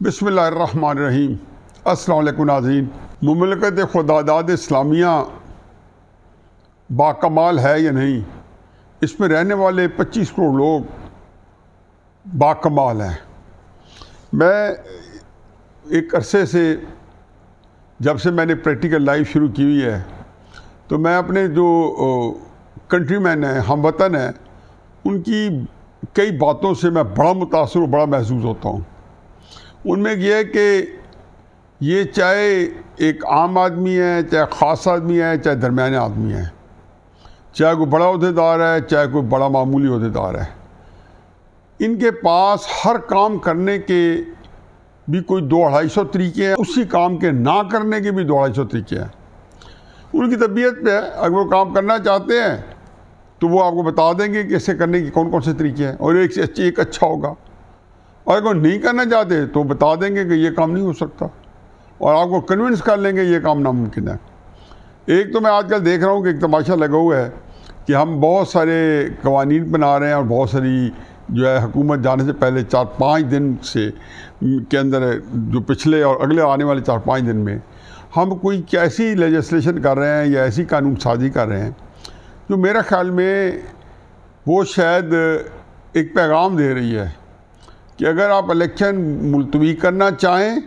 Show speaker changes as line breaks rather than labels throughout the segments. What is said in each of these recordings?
बिस्मिल्लाहिर्रहमानिर्रहीम। अस्सलाम वालेकुम नाज़रीन। मुमलकत खुदादाद इस्लामिया बाकमाल है या नहीं, इसमें रहने वाले 25 करोड़ लोग बाकमाल हैं। मैं एक अरसे से, जब से मैंने प्रैक्टिकल लाइफ शुरू की हुई है, तो मैं अपने जो कंट्रीमैन हैं, हमवतन हैं, उनकी कई बातों से मैं बड़ा मुतासर और बड़ा महसूस होता हूँ। उनमें यह है कि ये चाहे एक आम आदमी है, चाहे ख़ास आदमी है, चाहे दरमियाने आदमी है, चाहे कोई बड़ा अहदेदार है, चाहे कोई बड़ा मामूली अहदेदार है, इनके पास हर काम करने के भी कोई 200-250 तरीके हैं, उसी काम के ना करने के भी 200-250 तरीके हैं। उनकी तबीयत पे है, अगर वो काम करना चाहते हैं तो वो आपको बता देंगे कि इसे करने के कौन कौन से तरीके हैं और एक अच्छा होगा, और अगर नहीं करना चाहते तो बता देंगे कि ये काम नहीं हो सकता और आपको कन्विंस कर लेंगे ये काम नामुमकिन है। एक तो मैं आजकल देख रहा हूँ कि एक तमाशा लगा हुआ है कि हम बहुत सारे कवानीन बना रहे हैं और बहुत सारी जो है हुकूमत जाने से पहले 4-5 दिन से के अंदर, जो पिछले और अगले आने वाले 4-5 दिन में हम कोई ऐसी लेजिस्लेशन कर रहे हैं या ऐसी कानून साजी कर रहे हैं जो मेरा ख्याल में वो शायद एक पैगाम दे रही है कि अगर आप इलेक्शन मुलतवी करना चाहें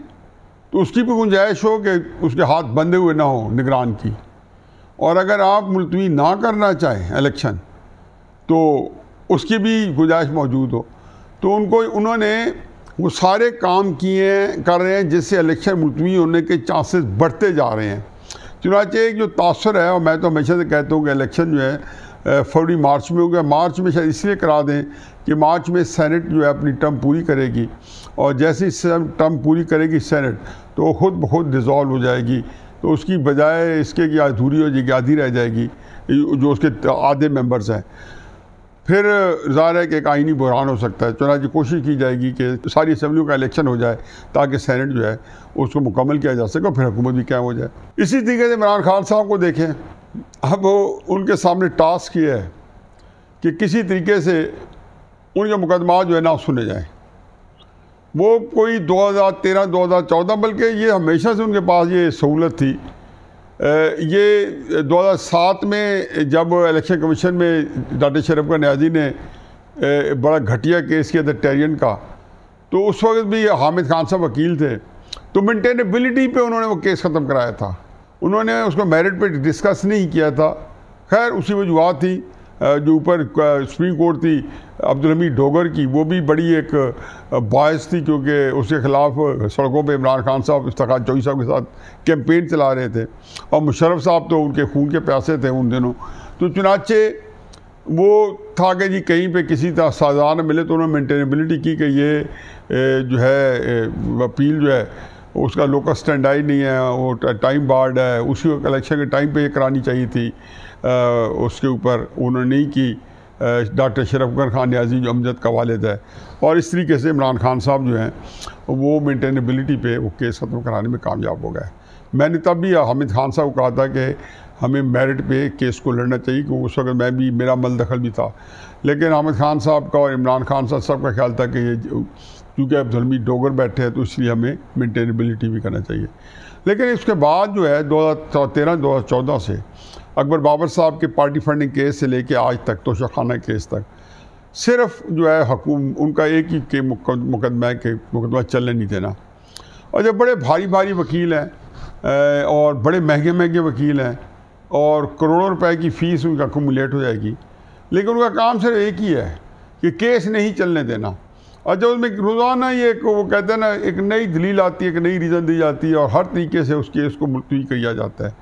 तो उसकी भी गुंजाइश हो कि उसके हाथ बंधे हुए ना हो निगरान की, और अगर आप मुलतवी ना करना चाहें इलेक्शन तो उसकी भी गुंजाइश मौजूद हो। तो उन्होंने वो सारे काम कर रहे हैं जिससे इलेक्शन मुलतवी होने के चांसेस बढ़ते जा रहे हैं। चुनांचे एक जो तासर है, और मैं तो हमेशा से कहता हूँ कि इलेक्शन जो है फरवरी मार्च में हो गया। मार्च में शायद इसलिए करा दें कि मार्च में सेनेट जो है अपनी टर्म पूरी करेगी, और जैसे ही टर्म पूरी करेगी सेनेट तो खुद ब खुद डिज़ोल्व हो जाएगी। तो उसकी बजाय इसके कि अधूरी हो जाएगी, आधी रह जाएगी जो उसके आधे मेंबर्स हैं। फिर ज़ाहिर है कि एक आइनी बहरान हो सकता है। चुनांचे कोशिश की जाएगी कि सारी असम्बलियों का इलेक्शन हो जाए ताकि सेनेट जो है उसको मुकम्मल किया जा सके और फिर हुकूमत भी कायम हो जाए। इसी तरीके से इमरान खान साहब को देखें, अब उनके सामने टास्क ये है कि किसी तरीके से उनके मुकदमा जो है ना सुने जाएँ। वो कोई 2013-2014, बल्कि ये हमेशा से उनके पास ये सहूलत थी। ये 2007 में जब इलेक्शन कमीशन में डॉक्टर शरफ न्याजी ने बड़ा घटिया केस किया था टेरियन का, तो उस वक्त भी हामिद खान साहब वकील थे, तो मेंटेनेबिलिटी पे उन्होंने वो केस ख़त्म कराया था। उन्होंने उसको मेरिट पे डिस्कस नहीं किया था। खैर उसी वजूहत थी जो ऊपर सुप्रीम कोर्ट थी अब्दुल हमीद डोगर की, वो भी बड़ी एक बायस थी क्योंकि उसके ख़िलाफ़ सड़कों पे इमरान खान साहब इफ्तिखार चौधरी साहब के साथ कैंपेन चला रहे थे, और मुशर्रफ साहब तो उनके खून के प्यासे थे उन दिनों। तो चुनांचे वो था कि जी कहीं पे किसी तरह सज़ा न मिले, तो उन्होंने मेंटेनेबिलिटी की कि ये जो है अपील जो है उसका लोकस स्टैंडाई नहीं है, वो टाइम बार्ड है, उसी इलेक्शन के टाइम पे ये करानी चाहिए थी। उसके ऊपर उन्होंने नहीं की। डॉक्टर शरफ खान न्याजी जो अमजद का वालिद है, और इस तरीके से इमरान खान साहब जो हैं वो मेंटेनेबिलिटी पे वो केस ख़त्म कराने में कामयाब हो गए। मैंने तब भी हामिद खान साहब को कहा था कि हमें मेरिट पे केस को लड़ना चाहिए, क्योंकि उस वक्त मैं भी, मेरा मल दखल भी था। लेकिन हामिद खान साहब का और इमरान खान साहब सबका ख्याल था कि ये क्योंकि अब्दुल हमीद डोगर बैठे हैं तो इसलिए हमें मेंटेनेबिलिटी भी करना चाहिए। लेकिन इसके बाद जो है 2013-2014 से अकबर बाबर साहब के पार्टी फंडिंग केस से लेके आज तक, तोशाखाना केस तक, सिर्फ जो है उनका एक ही के मुकदमा चलने नहीं देना। और जब बड़े भारी भारी वकील हैं और बड़े महंगे महंगे वकील हैं और करोड़ों रुपए की फ़ीस उनका अक्यूमुलेट हो जाएगी, लेकिन उनका काम सिर्फ एक ही है कि केस नहीं चलने देना। और जब उसमें रोज़ाना ये वो कहते हैं ना, एक नई दलील आती है, एक नई रीज़न दी जाती है और हर तरीके से उस केस को मुलतवी किया जाता है।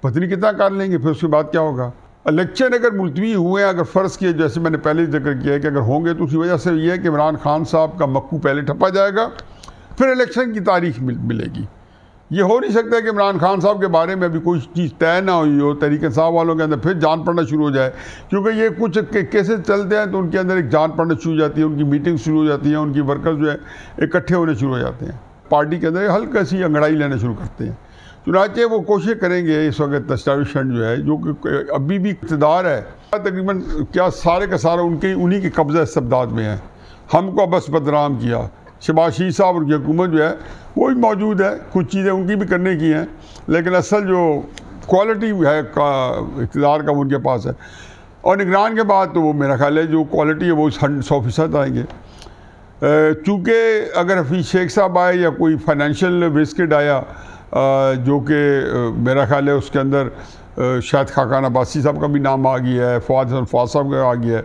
पता नहीं कितना कर लेंगे, फिर उसके बाद क्या होगा। इलेक्शन अगर मुलतवी हुए हैं, अगर फ़र्ज़ किए, जैसे मैंने पहले जिक्र किया है कि अगर होंगे तो उसी वजह से ये है कि इमरान खान साहब का मक्कू पहले ठप्पा जाएगा, फिर इलेक्शन की तारीख मिलेगी। ये हो नहीं सकता कि इमरान खान साहब के बारे में अभी कोई चीज़ तय ना हुई हो, तहरीक इंसाफ वालों के अंदर फिर जान पड़ना शुरू हो जाए, क्योंकि ये कुछ केसेस चलते हैं तो उनके अंदर एक जान पड़ना शुरू हो जाती है, उनकी मीटिंग शुरू हो जाती है, उनकी वर्कर्स जो है इकट्ठे होने शुरू हो जाते हैं, पार्टी के अंदर हल्की सी अंगड़ाई लेना शुरू करते हैं। चुनांचे वो कोशिश करेंगे इस वक्त एस्टैब्लिशमेंट जो है, जो कि अभी भी इक़्तिदार है, तकरीबन क्या सारे का सारा उन्हीं के कब्ज़ा इस्तेबदाद में है। हमको बस बदनाम किया, शहबाज शरीफ साहब और हुकूमत जो है वो भी मौजूद है, कुछ चीज़ें उनकी भी करने की हैं, लेकिन असल जो क्वालिटी है का इक़्तिदार का उनके पास है। और निगरान के बाद तो वो मेरा ख्याल है जो क्वालिटी है वो 100% आएंगे। चूँकि अगर हफीज़ शेख साहब आए या कोई फाइनेंशियल विस्किड आया जो कि मेरा ख्याल है उसके अंदर शायद खाकान अब्बासी साहब का भी नाम आ गया है, फवाद हसन फवाद साहब का आ गया है।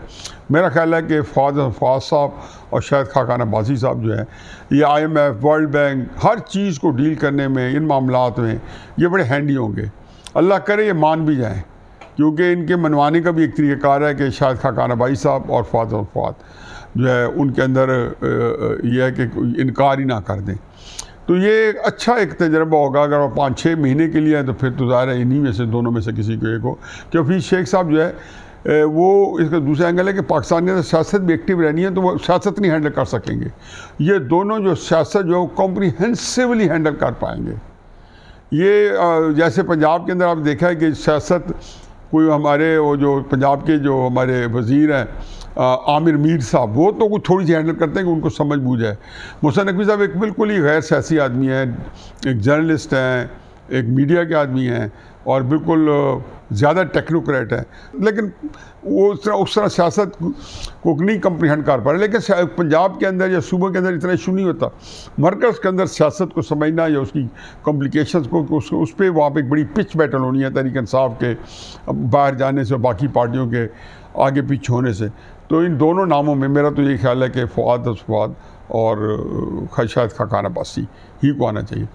मेरा ख्याल है कि फवाद हसन फवाद साहब और शायद खाकान अब्बासी साहब जो है ये IMF, वर्ल्ड बैंक, हर चीज़ को डील करने में, इन मामलात में ये बड़े हैंडी होंगे। अल्लाह करे ये मान भी जाएँ, क्योंकि इनके मनवाने का भी एक तरीक़ाकार है कि शायद खाकान अब्बासी साहब और फवाद हसन फवाद जो है उनके अंदर यह है कि इनकार ही ना कर दें। तो ये अच्छा एक तजर्बा होगा। अगर वो 5-6 महीने के लिए है तो फिर तो ज़ाहिर है इन्हीं में से, दोनों में से किसी को एक हो। कि हफीज़ शेख साहब जो है वो इसका दूसरा एंगल है कि पाकिस्तान के अंदर सियासत भी एक्टिव रहनी है, तो वो सियासत नहीं हैंडल कर सकेंगे। ये दोनों जो सियासत जो है वो कॉम्प्रीहेंसिवली हैंडल कर पाएंगे। ये जैसे पंजाब के अंदर आप देखा है कि सियासत कोई हमारे वो जो पंजाब के जो हमारे वज़ीर हैं आमिर मीर साहब, वो तो कुछ थोड़ी सी हैंडल करते हैं कि उनको समझ बूझ है। मोहसिन नकवी साहब एक बिल्कुल ही गैर सियासी आदमी हैं, एक जर्नलिस्ट हैं, एक मीडिया के आदमी हैं और बिल्कुल ज़्यादा टेक्नोक्रेट हैं, लेकिन वो उस तरह सियासत को नहीं कम्प्रीहेंड कर पा रहे। लेकिन पंजाब के अंदर या सूबे के अंदर इतना इशू नहीं होता। मरकज़ के अंदर सियासत को समझना या उसकी कॉम्प्लिकेशंस को उस पर वहाँ पर एक बड़ी पिच बैटल होनी है तहरीक इंसाफ के बाहर जाने से, बाकी पार्टियों के आगे पीछे होने से। तो इन दोनों नामों में मेरा तो ये ख्याल है कि फवाद और शायद खाकान अब्बासी ही को आना चाहिए।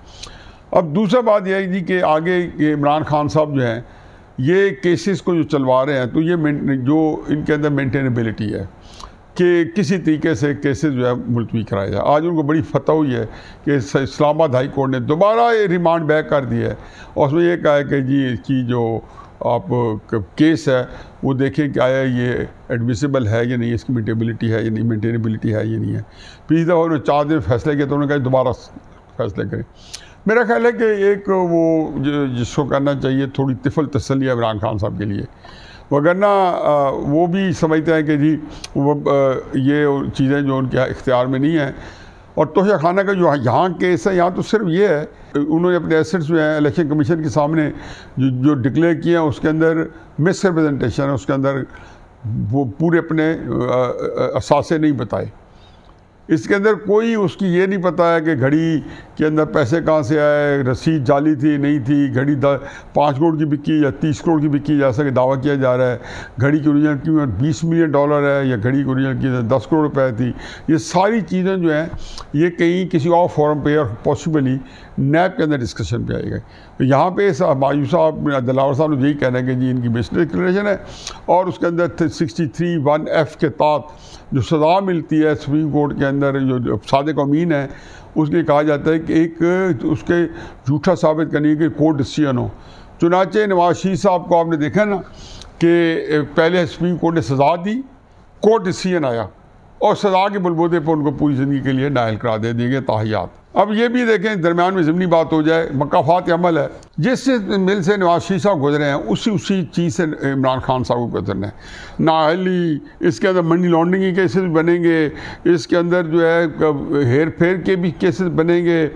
अब दूसरा बात यह है जी कि आगे ये इमरान खान साहब जो हैं ये केसेस को जो चलवा रहे हैं, तो ये जो इनके अंदर मेंटेनेबिलिटी है कि किसी तरीके से केसेस जो है मुलतवी कराया जाए। आज उनको बड़ी फतह हुई है कि इस्लामाबाद हाई कोर्ट ने दोबारा ये रिमांड बैक कर दिया है और उसमें यह कहा है कि जी इसकी जो आप केस है वो देखें कि आया ये एडमिसिबल है या नहीं, इसकी मेंटेनेबिलिटी है या नहीं, मेंटेनेबिलिटी है या नहीं है। पिछली दफ़ा उन्होंने 4 दिन फैसले किए तो उन्होंने कहा दोबारा फैसले करें। मेरा ख्याल है कि एक वो जिसको करना चाहिए थोड़ी तिफल तसल्ली है इमरान खान साहब के लिए, वगरना वो भी समझते हैं कि जी वो ये चीज़ें जो उनके इख्तियार में नहीं हैं। और तोशा खाना का जो यहाँ केस है, यहाँ तो सिर्फ ये है उन्होंने अपने एसेट्स जो हैं इलेक्शन कमीशन के सामने जो डिक्लेयर किए हैं उसके अंदर मिस रिप्रेजेंटेशन है, उसके अंदर वो पूरे अपने असासे नहीं बताए। इसके अंदर कोई उसकी ये नहीं पता है कि घड़ी के अंदर पैसे कहाँ से आए, रसीद जाली थी नहीं थी, घड़ी 5 करोड़ की बिकी या 30 करोड़ की बिकी जैसा कि दावा किया जा रहा है, घड़ी की ओरिजिनल कीमत $20 मिलियन है या घड़ी की ओरिजिनल कीमत 10 करोड़ रुपए थी। ये सारी चीज़ें जो हैं ये कहीं किसी और फोरम पे और पॉसिबली नैब के अंदर डिस्कशन पे आएगा। तो यहाँ पे मायूस साहब दिलावर साहब ने यही कहना है कि जी इनकी बेस्ट डिक्लेरेशन है और उसके अंदर 63(1)(f) के तहत जो सज़ा मिलती है सुप्रीम कोर्ट के अंदर जो सादिक अमीन है उसके कहा जाता है कि एक उसके झूठा साबित करने के कोर्ट डिसीजन हो। चुनाचे नवाज शरीफ साहब को आपने देखा ना कि पहले सुप्रीम कोर्ट ने सज़ा दी, कोर्ट डिसीजन आया और सज़ा के बलबूते पर उनको पूरी ज़िंदगी के लिए नाअहल करा दे दिए गए ताहियात। अब ये भी देखें दरमियान में ज़मीनी बात हो जाए, मकाफात अमल है, जिस मिल से नवाज शरीफ साहब गुजरे हैं उसी चीज़ से इमरान खान साहब को गुजरना है। नाअहली, इसके अंदर मनी लॉन्ड्रिंग के केसेस बनेंगे, इसके अंदर जो है हेर फेर के भी केसेस बनेंगे,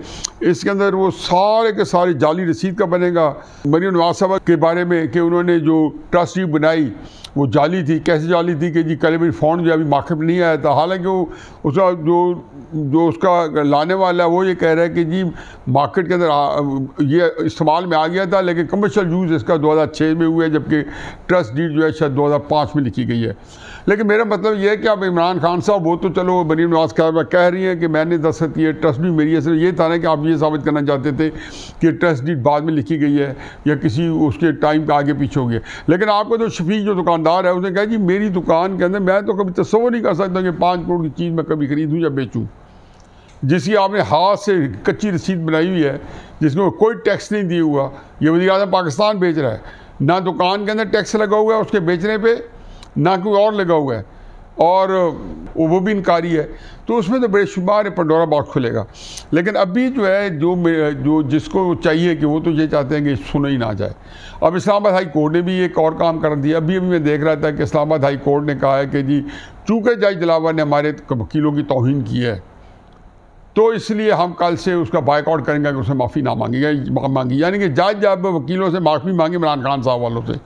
इसके अंदर वो सारे के सारे जाली रसीद का बनेगा। मरीम नवाज साहब के बारे में कि उन्होंने जो ट्रस्ट बनाई वो जाली थी। कैसे जाली थी कि जी कैलिब्रेट फ़ॉन्ड जो अभी मार्केट में नहीं आया था, हालांकि वो उसका जो उसका लाने वाला है वो ये कह रहा है कि जी मार्केट के अंदर ये इस्तेमाल में आ गया था लेकिन कमर्शियल यूज़ इसका 2006 में हुआ है, जबकि ट्रस्ट डीड जो है शायद 2005 में लिखी गई है। लेकिन मेरा मतलब ये है कि अब इमरान खान साहब वो तो चलो मरीम नवाज कह रही हैं कि मैंने दस्तखत किए, ट्रस्ट डीड मेरी है। सिर्फ ये था ना कि आप ये साबित करना चाहते थे कि ट्रस्ट डीड बाद में लिखी गई है या किसी उसके टाइम पे आगे पीछे हो गया। लेकिन आपको जो शफीक जो दुकानदार है उसने कहा जी मेरी दुकान के अंदर मैं तो कभी तस्वर नहीं कर सकता कि 5 करोड़ की चीज़ मैं कभी खरीदूँ या बेचूँ, जिसकी आपने हाथ से कच्ची रसीद बनाई हुई है, जिसमें कोई टैक्स नहीं दिया हुआ। ये वज़ीर-ए-आज़म पाकिस्तान बेच रहा है, ना दुकान के अंदर टैक्स लगा हुआ है उसके बेचने पे, ना कोई और लगा हुआ है, और वो भी इनकारी है। तो उसमें तो बेशुमार पंडोरा बॉक्स खुलेगा। लेकिन अभी जो है जो जिसको चाहिए कि वो तो ये चाहते हैं कि सुना ही ना जाए। अब इस्लामाबाद हाई कोर्ट ने भी एक और काम कर दिया। अभी मैं देख रहा था कि इस्लामाबाद हाई कोर्ट ने कहा है कि जी चूँकि जज दिलावर ने हमारे वकीलों की तौहीन की है तो इसलिए हम कल से उसका बाइकआउट करेंगे कि उसने माफ़ी ना मांगी, यानी कि जज जब वकीलों से माफ़ी मांगी इमरान खान साहब वालों से,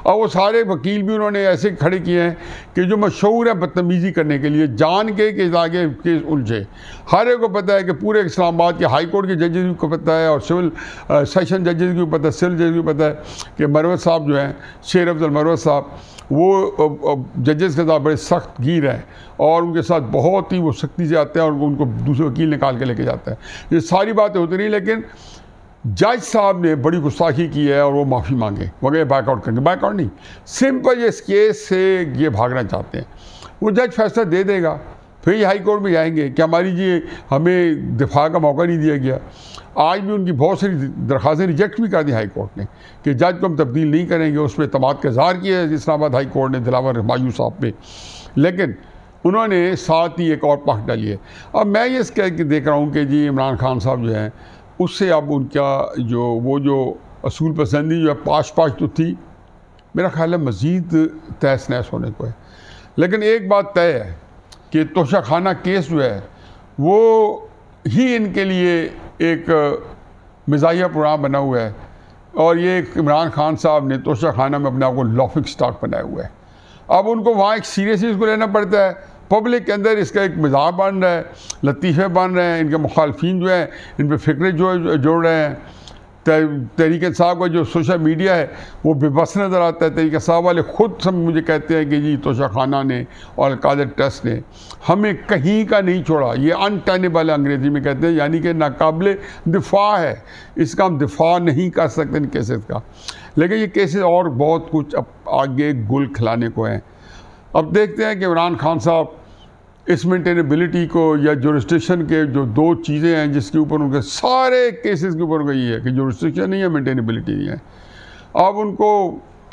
और वो सारे वकील भी उन्होंने ऐसे खड़े किए हैं कि जो मशहूर है बदतमीज़ी करने के लिए, जान के आगे केस उलझे। हर एक को पता है कि पूरे इस्लामाबाद के हाई कोर्ट के जजेस को पता है और सिविल सेशन जजेस को पता है, सिविल जजेस को पता है कि मरवत साहब जो हैं, शेर अफजल मरवत साहब, वो जजेस के साथ बड़े सख्त गिर हैं और उनके साथ बहुत ही वो सख्ती से आते हैं और उनको दूसरे वकील निकाल के लेके जाता है। ये सारी बातें होती नहीं, लेकिन जज साहब ने बड़ी गुस्ताखी की है और वो माफ़ी मांगे वगैरह, बैकआउट करेंगे। बैकआउट नहीं, सिंपल इस केस से ये भागना चाहते हैं। वो जज फैसला दे देगा, फिर ये हाई कोर्ट में जाएंगे कि हमारी जी हमें दिफा का मौका नहीं दिया गया। आज भी उनकी बहुत सारी दरख्वास्तें रिजेक्ट भी कर दी हाई कोर्ट ने कि जज को हम तब्दील नहीं करेंगे। उस पर एतमाद का इज़हार किया है इस्लामाबाद हाई कोर्ट ने दिलावर हुमायूं साहब पे, लेकिन उन्होंने साथ ही एक और पख डाली है। अब मैं ये कह के देख रहा हूँ कि जी इमरान खान साहब जो हैं उससे अब उनका जो असूल पसंदी जो है पाश तो थी, मेरा ख्याल है मज़ीद तहस नहस होने को है। लेकिन एक बात तय है कि तोशाखाना केस जो है वो ही इनके लिए एक मिजाहिया प्रोग्राम बना हुआ है और ये इमरान खान साहब ने तोशाखाना में अपने आप को लॉफिंग स्टॉक बनाया हुआ है। अब उनको वहाँ एक सीरियस इसको लेना पड़ता है, पब्लिक के अंदर इसका एक मजाक बन रहा है, लतीफ़े बन रहे हैं, इनके मुखालफिन जो हैं इन पर फ़िक्रें जोड़ रहे हैं। तहरीक इंसाफ का जो सोशल मीडिया है वो बेबस नज़र आता है। तहरीक इंसाफ वाले ख़ुद सब मुझे कहते हैं कि जी तोशाखाना ने और अलकादर ट्रस्ट ने हमें कहीं का नहीं छोड़ा। ये अनटेनेबल अंग्रेज़ी में कहते हैं, यानी कि नाकाबिले दिफा है, इसका हम दिफा नहीं कर सकते इन केसेस का। लेकिन ये केसेस और बहुत कुछ अब आगे गुल खिलाने को हैं। अब देखते हैं कि इमरान खान साहब इस मेंटेनेबिलिटी को या जुरिस्डिक्शन के जो दो चीज़ें हैं जिसके ऊपर उनके सारे केसेस के ऊपर गई है कि जुरिस्डिक्शन नहीं है, मेंटेनेबिलिटी नहीं है। अब उनको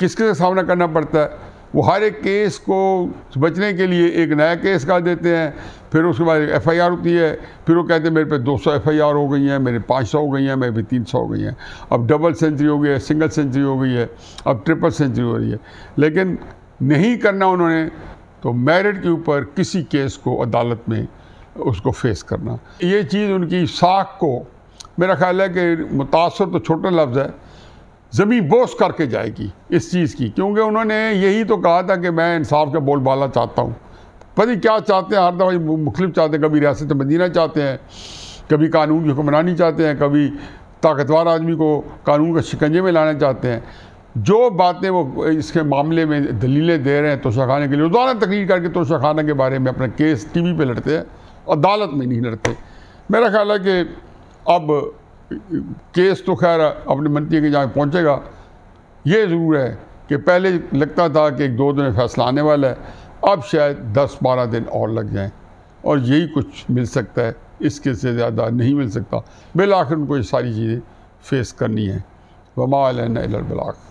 किसके सामना करना पड़ता है, वो हर एक केस को बचने के लिए एक नया केस का देते हैं, फिर उसके बाद FIR होती है, फिर वो कहते हैं मेरे पे 200 FIR हो गई हैं, मेरे 500 हो गई हैं, मेरे पे 300 हो गई हैं। अब डबल सेंचुरी हो गई है, सिंगल सेंचुरी हो गई है, अब ट्रिपल सेंचुरी हो रही है। लेकिन नहीं करना उन्होंने तो मेरिट के ऊपर किसी केस को अदालत में उसको फेस करना, ये चीज़ उनकी साख को मेरा ख्याल है कि मुतासर तो छोटा लफ्ज़ है, ज़मीन बोस करके जाएगी इस चीज़ की, क्योंकि उन्होंने यही तो कहा था कि मैं इंसाफ का बोलबाला चाहता हूँ। पता क्या चाहते हैं, हर दफ़ा मुख्तलिफ चाहते हैं, कभी रियासत मदीना चाहते हैं, कभी कानून की हुक्मरानी चाहते हैं, कभी ताकतवर आदमी को कानून के शिकंजे में लाना चाहते हैं। जो बातें वो इसके मामले में दलीलें दे रहे हैं तोशाखाना के लिए, रोज़ाना तकरीर करके तोशाखाना के बारे में अपना केस TV पे लड़ते हैं, अदालत में नहीं लड़ते। मेरा ख्याल है कि अब केस तो खैर अपने मंत्री के जहाँ पहुँचेगा। ये ज़रूर है कि पहले लगता था कि 1-2 दिन में फैसला आने वाला है, अब शायद 10-12 दिन और लग जाएं और यही कुछ मिल सकता है, इसके से ज़्यादा नहीं मिल सकता। बिल आखिर उनको ये सारी चीज़ें फेस करनी है। वमा अलैना इल्लल बलाग।